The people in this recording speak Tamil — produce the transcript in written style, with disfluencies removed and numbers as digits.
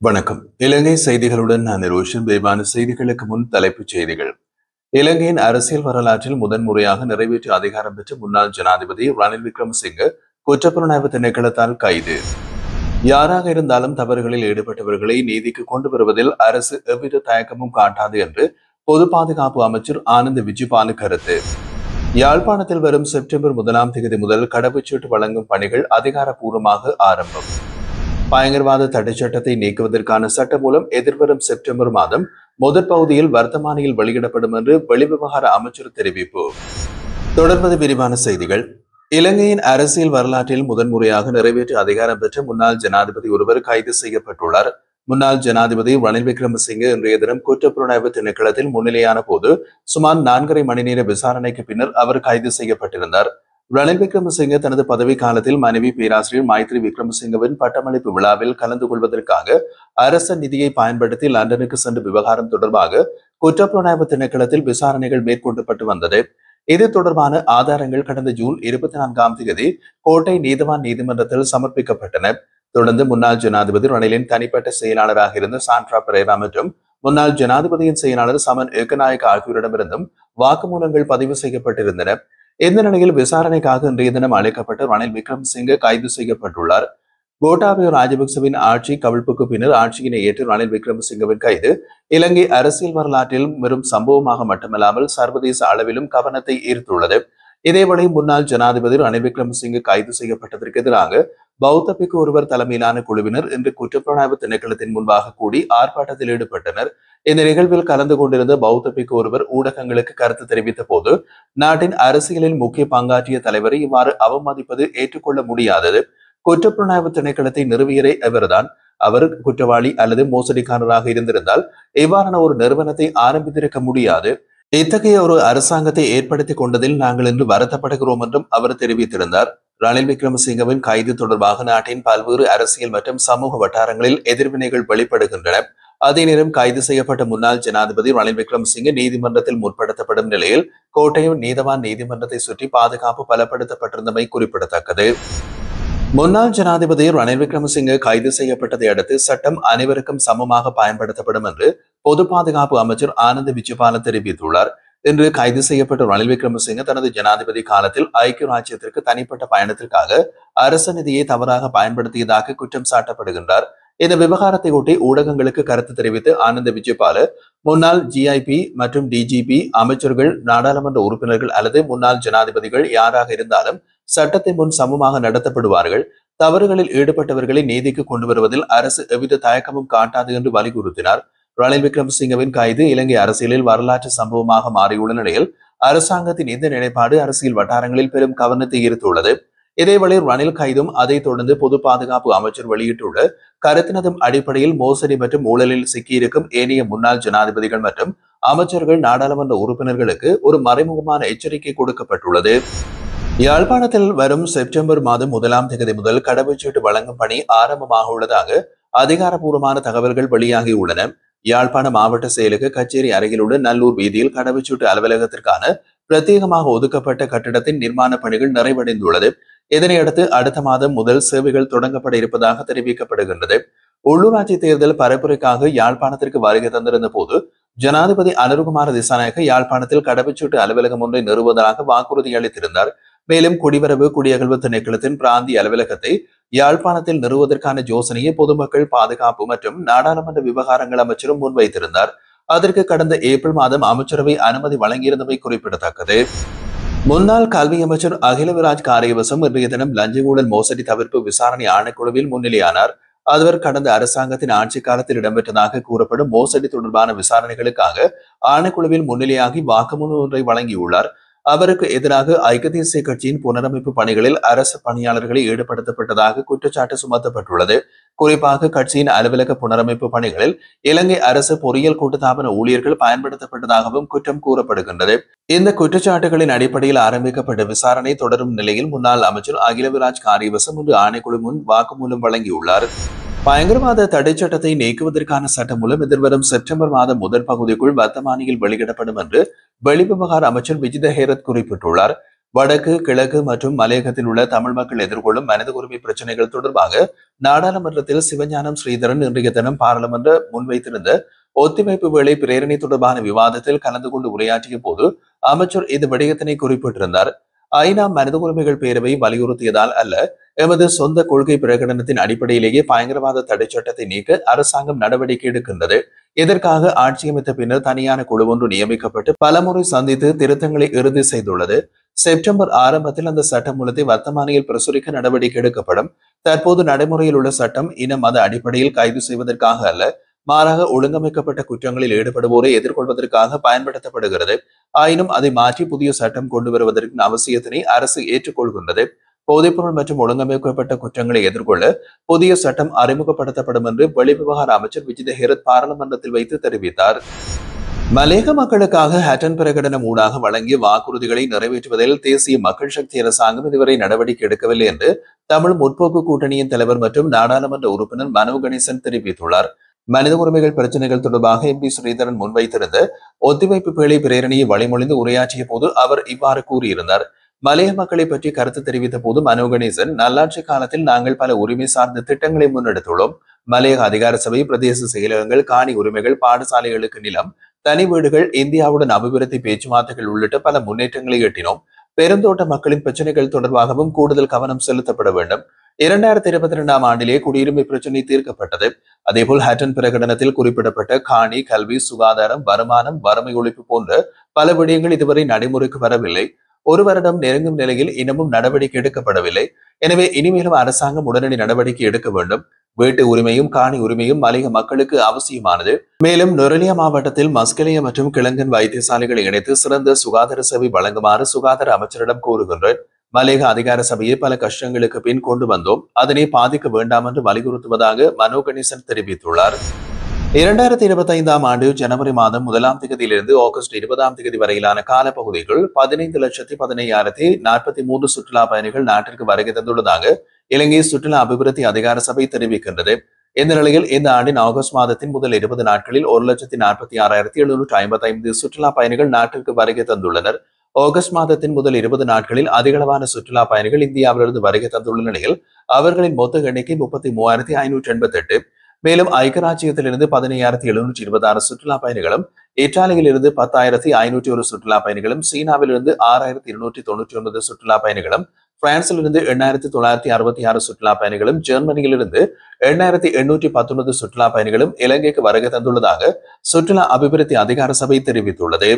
வணக்கம். இலங்கை செய்திகளுடன் நான் ரோஷன். விரிவான செய்திகளுக்கு முன் தலைப்புச் செய்திகள். இலங்கையின் அரசியல் வரலாற்றில் முதன்முறையாக நிறைவேற்று அதிகாரம் பெற்ற முன்னாள் ஜனாதிபதி ரணில் விக்ரமசிங்க குற்றப்புலனாய்வு திணைக்களத்தால் கைது. யாராக இருந்தாலும் தவறுகளில் ஈடுபட்டவர்களை நீதிக்கு கொண்டு வருவதில் அரசு எவ்வித தயக்கமும் காட்டாது என்று பொது பாதுகாப்பு அமைச்சர் ஆனந்த் விஜயபால கருத்து. யாழ்ப்பாணத்தில் வரும் செப்டம்பர் 1ஆம் தேதி முதல் கடவுச்சீட்டு வழங்கும் பணிகள் அதிகாரப்பூர்வமாக ஆரம்பம். பயங்கரவாத தடை சட்டத்தை நீக்குவதற்கான சட்டமூலம் எதிர்வரும் செப்டம்பர் மாதம் முதற் பகுதியில் வர்த்தமானியில் வெளியிடப்படும் என்று வெளிவிவகார அமைச்சர் தெரிவிப்பு. தொடர்வது விரிவான செய்திகள். இலங்கையின் அரசியல் வரலாற்றில் முதன்முறையாக நிறைவேற்று அதிகாரம் பெற்ற முன்னாள் ஜனாதிபதி ஒருவர் கைது செய்யப்பட்டுள்ளார். முன்னாள் ஜனாதிபதி ரணில் விக்ரமசிங்கே இன்றைய தினம் குற்றப்புலனாய்வு திணைக்களத்தில் முன்னிலையான போது சுமார் 4.5 மணி நேர விசாரணைக்கு பின்னர் அவர் கைது செய்யப்பட்டிருந்தார். ரணில் விக்ரமசிங்கே தனது பதவி காலத்தில் மனைவி பேராசிரியர் மைத்ரி விக்ரமசிங்கவின் பட்டமளிப்பு விழாவில் கலந்து கொள்வதற்காக அரச நிதியை பயன்படுத்தி லண்டனுக்கு சென்ற விவகாரம் தொடர்பாக குற்றப்புலனாய்வு திணைக்களத்தில் விசாரணைகள் மேற்கொள்ளப்பட்டு வந்தது. இது தொடர்பான ஆதாரங்கள் கடந்த ஜூன் 24ஆம் தேதி கோட்டை நீதவான் நீதிமன்றத்தில் சமர்ப்பிக்கப்பட்டன. தொடர்ந்து முன்னாள் ஜனாதிபதி ரணிலின் தனிப்பட்ட செயலாளராக இருந்த சாண்ட்ரா பெரேரா மற்றும் முன்னாள் ஜனாதிபதியின் செயலாளர் சமன் ஏக்கநாயக்க ஆகியோரிடமிருந்தும் வாக்குமூலங்கள் பதிவு செய்யப்பட்டிருந்தன. இந்த நிலையில் விசாரணைக்காக இன்றைய தினம் அழைக்கப்பட்ட ரணில் விக்ரமசிங்கே கைது செய்யப்பட்டுள்ளார். கோட்டாபய ராஜபக்சவின் ஆட்சி கவிழ்ப்புக்கு பின்னர் ஆட்சியினை ஏற்று ரணில் விக்ரமசிங்கவின் கைது இலங்கை அரசியல் வரலாற்றில் வெறும் சம்பவமாக மட்டுமல்லாமல் சர்வதேச அளவிலும் கவனத்தை ஈர்த்துள்ளது. இதேவேளை முன்னாள் ஜனாதிபதி ரணில் விக்ரமசிங்கே கைது செய்யப்பட்டதற்கு எதிராக பௌத்த பிக்கு ஒருவர் தலைமையிலான குழுவினர் இன்று குற்றப்புலனாய்வு திணைக்களத்தின் முன்பாக கூடி ஆர்ப்பாட்டத்தில் ஈடுபட்டனர். இந்த நிகழ்வில் கலந்து கொண்டிருந்த பௌத்த பிக்கு ஒருவர் ஊடகங்களுக்கு கருத்து தெரிவித்த போது, நாட்டின் அரசியலில் முக்கிய பங்காற்றிய தலைவரை இவ்வாறு அவமதிப்பது ஏற்றுக்கொள்ள முடியாதது. குற்றப்புலனாய்வு திணைக்களத்தை நிறுவியரே அவர்தான். அவர் குற்றவாளி அல்லது மோசடிக்காரராக இருந்திருந்தால் இவ்வாறான ஒரு நிறுவனத்தை ஆரம்பித்திருக்க முடியாது. இத்தகைய ஒரு அரசாங்கத்தை ஏற்படுத்திக் கொண்டதில் நாங்கள் இன்று வருத்தப்படுகிறோம் என்றும் அவர் தெரிவித்திருந்தார். ரணில் விக்ரமசிங்கவின் கைது தொடர்பாக நாட்டின் பல்வேறு அரசியல் மற்றும் சமூக வட்டாரங்களில் எதிர்வினைகள் வெளிப்படுகின்றன. அதே நேரம் கைது செய்யப்பட்ட முன்னாள் ஜனாதிபதி ரணில் விக்ரமசிங்கே நீதிமன்றத்தில் முற்படுத்தப்படும் நிலையில் கோட்டையும் நீதவான் நீதிமன்றத்தை சுற்றி பாதுகாப்பு பலப்படுத்தப்பட்டிருந்தமை குறிப்பிடத்தக்கது. முன்னாள் ஜனாதிபதி ரணில் விக்ரமசிங்கே கைது செய்யப்பட்டதை அடுத்து சட்டம் அனைவருக்கும் சமமாக பயன்படுத்தப்படும் என்று பொது பாதுகாப்பு அமைச்சர் ஆனந்த் விஜயபால தெரிவித்துள்ளார். இன்று கைது செய்யப்பட்ட ரணில் விக்ரமசிங்கே தனது ஜனாதிபதி காலத்தில் ஐக்கிய ராஜ்யத்திற்கு தனிப்பட்ட பயணத்திற்காக அரச நிதியை தவறாக பயன்படுத்தியதாக குற்றம் சாட்டப்படுகின்றார். இந்த விவகாரத்தை ஒட்டி ஊடகங்களுக்கு கருத்து தெரிவித்து ஆனந்த் விஜயபால, முன்னாள் ஜிஐபி மற்றும் டிஜிபி அமைச்சர்கள், நாடாளுமன்ற உறுப்பினர்கள் அல்லது முன்னாள் ஜனாதிபதிகள் யாராக இருந்தாலும் சட்டத்தின் முன் சமமாக நடத்தப்படுவார்கள். தவறுகளில் ஈடுபட்டவர்களை நீதிக்கு கொண்டு வருவதில் அரசு எவ்வித தயக்கமும் காட்டாது என்று வலியுறுத்தினார். ரணில் விக்ரமசிங்கவின் கைது இலங்கை அரசியலில் வரலாற்று சம்பவமாக மாறியுள்ள நிலையில் அரசாங்கத்தின் இந்த நிலைப்பாடு அரசியல் வட்டாரங்களில் பெரும் கவனத்தை ஈர்த்துள்ளது. இதேவேளை ரணில் கைதும் அதைத் தொடர்ந்து பொது பாதுகாப்பு அமைச்சர் வெளியிட்டுள்ள கருத்தினதும் அடிப்படையில் மோசடி மற்றும் ஊழலில் சிக்கியிருக்கும் ஏனைய முன்னாள் ஜனாதிபதிகள் மற்றும் அமைச்சர்கள், நாடாளுமன்ற உறுப்பினர்களுக்கு ஒரு மறைமுகமான எச்சரிக்கை கொடுக்கப்பட்டுள்ளது. யாழ்ப்பாணத்தில் வரும் செப்டம்பர் மாதம் 1ஆம் தேதி முதல் கடவுச்சீட்டு வழங்கும் பணி ஆரம்பமாக உள்ளதாக அதிகாரப்பூர்வமான தகவல்கள் வெளியாகியுள்ளன. யாழ்ப்பாண மாவட்ட செயலக கச்சேரி அருகிலுள்ள நல்லூர் வீதியில் கடவுச்சீட்டு அலுவலகத்திற்கான பிரத்யேகமாக ஒதுக்கப்பட்ட கட்டிடத்தின் நிர்மாண பணிகள் நிறைவடைந்துள்ளது. இதனையடுத்து அடுத்த மாதம் முதல் சேவைகள் தொடங்கப்பட இருப்பதாக தெரிவிக்கப்படுகின்றது. உள்ளூராட்சி தேர்தல் பரப்புரைக்காக யாழ்ப்பாணத்திற்கு வருகை தந்திருந்த போது ஜனாதிபதி அனுருகுமார திசாநாயக்க யாழ்ப்பாணத்தில் கடவுச்சீட்டு அலுவலகம் ஒன்றை நிறுவுவதாக வாக்குறுதி அளித்திருந்தார். மேலும் குடிவரவு குடியகழ்வு திணைக்களத்தின் பிராந்திய அலுவலகத்தை யாழ்ப்பாணத்தில் நிறுவுவதற்கான யோசனையை பொதுமக்கள் பாதுகாப்பு மற்றும் நாடாளுமன்ற விவகாரங்கள் அமைச்சரும் முன்வைத்திருந்தார். அதற்கு கடந்த ஏப்ரல் மாதம் அமைச்சரவை அனுமதி வழங்கியிருந்தமை குறிப்பிடத்தக்கது. முன்னாள் கல்வி அமைச்சர் அகிலவிராஜ் காரியவசம் இன்றைய தினம் லஞ்ச ஊழல் மோசடி தவிர்ப்பு விசாரணை ஆணைக்குழுவில் முன்னிலையானார். அவர் கடந்த அரசாங்கத்தின் ஆட்சி காலத்தில் இடம்பெற்றதாக கூறப்படும் மோசடி தொடர்பான விசாரணைகளுக்காக ஆணைக்குழுவில் முன்னிலையாகி வாக்குமூலம் ஒன்றை வழங்கியுள்ளார். அவருக்கு எதிராக ஐக்கிய தேசிய கட்சியின் புனரமைப்பு பணிகளில் அரசு பணியாளர்களை ஈடுபடுத்தப்பட்டதாக குற்றச்சாட்டு சுமத்தப்பட்டுள்ளது. குறிப்பாக கட்சியின் அலுவலக புனரமைப்பு பணிகளில் இலங்கை அரசு பொறியியல் கூட்டுத்தாபன ஊழியர்கள் பயன்படுத்தப்பட்டதாகவும் குற்றம் கூறப்படுகின்றது. இந்த குற்றச்சாட்டுகளின் அடிப்படையில் ஆரம்பிக்கப்பட்ட விசாரணை தொடரும் நிலையில் முன்னாள் அமைச்சர் அகிலவிராஜ் காரியவசம் இன்று ஆணைக்குழு முன் வாக்குமூலம் வழங்கியுள்ளார். பயங்கரவாத தடை சட்டத்தை நீக்குவதற்கான சட்டம் மூலம் எதிர்வரும் செப்டம்பர் மாதம் முதல் பகுதிக்குள் வர்த்தமானியில் வெளியிடப்படும் என்று வெளிவிவகார அமைச்சர் விஜித ஹேரத் குறிப்பிட்டுள்ளார். வடக்கு, கிழக்கு மற்றும் மலையகத்தில் உள்ள தமிழ் மக்கள் எதிர்கொள்ளும் மனித உரிமை பிரச்சினைகள் தொடர்பாக நாடாளுமன்றத்தில் சிவஞானம் ஸ்ரீதரன் இன்றைய தினம் பாராளுமன்ற முன்வைத்திருந்த ஒத்திவைப்பு வேளை பிரேரணை தொடர்பான விவாதத்தில் கலந்து கொண்டு உரையாற்றிய போது அமைச்சர் இந்த விடயத்தினை குறிப்பிட்டிருந்தார். ஐநா மனித உரிமைகள் பேரவை வலியுறுத்தியதால் அல்ல, எமது சொந்த கொள்கை பிரகடனத்தின் அடிப்படையிலேயே பயங்கரவாத தடை சட்டத்தை நீக்க அரசாங்கம் நடவடிக்கை எடுக்கின்றது. இதற்காக ஆட்சியமைத்த பின்னர் தனியான குழு ஒன்று நியமிக்கப்பட்டு பலமுறை சந்தித்து திருத்தங்களை இறுதி செய்துள்ளது. செப்டம்பர் ஆரம்பத்தில் அந்த சட்டமூலத்தை வர்த்தமானியில் பிரசுரிக்க நடவடிக்கை எடுக்கப்படும். தற்போது நடைமுறையில் உள்ள சட்டம் இன மத அடிப்படையில் கைது செய்வதற்காக அல்ல, மாறாக ஒழுங்கமைக்கப்பட்ட குற்றங்களில் ஈடுபடுவோரை எதிர்கொள்வதற்காக பயன்படுத்தப்படுகிறது. ஆயினும் அதை மாற்றி புதிய சட்டம் கொண்டு வருவதற்கின் அவசியத்தினை அரசு ஏற்றுக்கொள்கின்றது. போதைப்பொருள் மற்றும் ஒழுங்கமைக்கப்பட்ட குற்றங்களை எதிர்கொள்ள புதிய சட்டம் அறிமுகப்படுத்தப்படும் என்று வெளிவிவகார அமைச்சர் விஜித ஹெரத் பாராளுமன்றத்தில் வைத்து தெரிவித்தார். மலேக மக்களுக்காக ஹட்டன் பிரகடனம் ஊடாக வழங்கிய வாக்குறுதிகளை நிறைவேற்றுவதில் தேசிய மக்கள் சக்தி அரசாங்கம் இதுவரை நடவடிக்கை எடுக்கவில்லை என்று தமிழ் முற்போக்கு கூட்டணியின் தலைவர் மற்றும் நாடாளுமன்ற உறுப்பினர் மனோ கணேசன் தெரிவித்துள்ளார். மனித உரிமைகள் பிரச்சினைகள் தொடர்பாக MP ஸ்ரீதரன் முன்வைத்திருந்த ஒத்திவைப்பு வேளை பிரேரணையை வழிமொழிந்து உரையாற்றிய போது அவர் இவ்வாறு கூறியிருந்தார். மலைய மக்களை பற்றி கருத்து தெரிவித்த போது மனோ கணேசன், நல்லாட்சி காலத்தில் நாங்கள் பல உரிமை சார்ந்த திட்டங்களை முன்னெடுத்துள்ளோம். மலையக அதிகார சபை, பிரதேச செயலகங்கள், காணி உரிமைகள், பாடசாலைகளுக்கு நிலம், தனி வீடுகள், இந்தியாவுடன் அபிவிருத்தி பேச்சுவார்த்தைகள் உள்ளிட்ட பல முன்னேற்றங்களை எட்டினோம். பெருந்தோட்ட மக்களின் பிரச்சனைகள் தொடர்பாகவும் கூடுதல் கவனம் செலுத்தப்பட வேண்டும். 2022ஆம் ஆண்டிலே குடியுரிமை பிரச்சினை தீர்க்கப்பட்டது. அதேபோல் ஹட்டன் பிரகடனத்தில் குறிப்பிடப்பட்ட காணி, கல்வி, சுகாதாரம், வருமானம், வறுமை ஒழிப்பு போன்ற பல விடயங்கள் இதுவரை நடைமுறைக்கு வரவில்லை. ஒரு வருடம் நெருங்கும் நிலையில் இன்னமும் நடவடிக்கை எடுக்கப்படவில்லை. எனவே இனிமேலும் அரசாங்கம் உடனடி நடவடிக்கை எடுக்க வேண்டும். வீட்டு உரிமையும் காணி உரிமையும் மலைய மக்களுக்கு அவசியமானது. மேலும் நுரலியா மாவட்டத்தில் மஸ்கலியா மற்றும் கிழங்கன் வைத்தியசாலைகளை இணைத்து சிறந்த சுகாதார சேவை வழங்குமாறு சுகாதார அமைச்சரிடம் கூறுகின்றேன். மலையக அதிகார சபையை பல கஷ்டங்களுக்கு பின் கொண்டு வந்தோம். அதனை பாதிக்க வேண்டாம் என்று வலியுறுத்துவதாக மனோ கணேசன் தெரிவித்துள்ளார். 2025ஆம் ஆண்டு ஜனவரி மாதம் 1ஆம் தேதியிலிருந்து ஆகஸ்ட் 20ஆம் தேதி வரையிலான காலப்பகுதிக்குள் 15,15,043 சுற்றுலா பயணிகள் நாட்டிற்கு வருகை தந்துள்ளதாக இலங்கை சுற்றுலா அபிவிருத்தி அதிகார சபை தெரிவிக்கின்றது. இந்த நிலையில் இந்த ஆண்டின் ஆகஸ்ட் மாதத்தின் முதல் 20 நாட்களில் 1,46,755 சுற்றுலா பயணிகள் நாட்டிற்கு வருகை தந்துள்ளனர். ஆகஸ்ட் மாதத்தின் முதல் 20 நாட்களில் அதிகளவான சுற்றுலா பயணிகள் இந்தியாவிலிருந்து வருகை தந்துள்ள நிலையில் அவர்களின் மொத்த எண்ணிக்கை 33,588. மேலும் ஐக்கியராஜ்யத்திலிருந்து 15,726 சுற்றுலா பயணிகளும், இத்தாலியிலிருந்து 10,501 சுற்றுலா பயணிகளும், சீனாவிலிருந்து 6,299 சுற்றுலா பயணிகளும், பிரான்சிலிருந்து 8,966 சுற்றுலா பயணிகளும், ஜெர்மனியிலிருந்து 8,819 சுற்றுலா பயணிகளும் இலங்கைக்கு வருகை தந்துள்ளதாக சுற்றுலா அபிவிருத்தி அதிகார சபை தெரிவித்துள்ளது.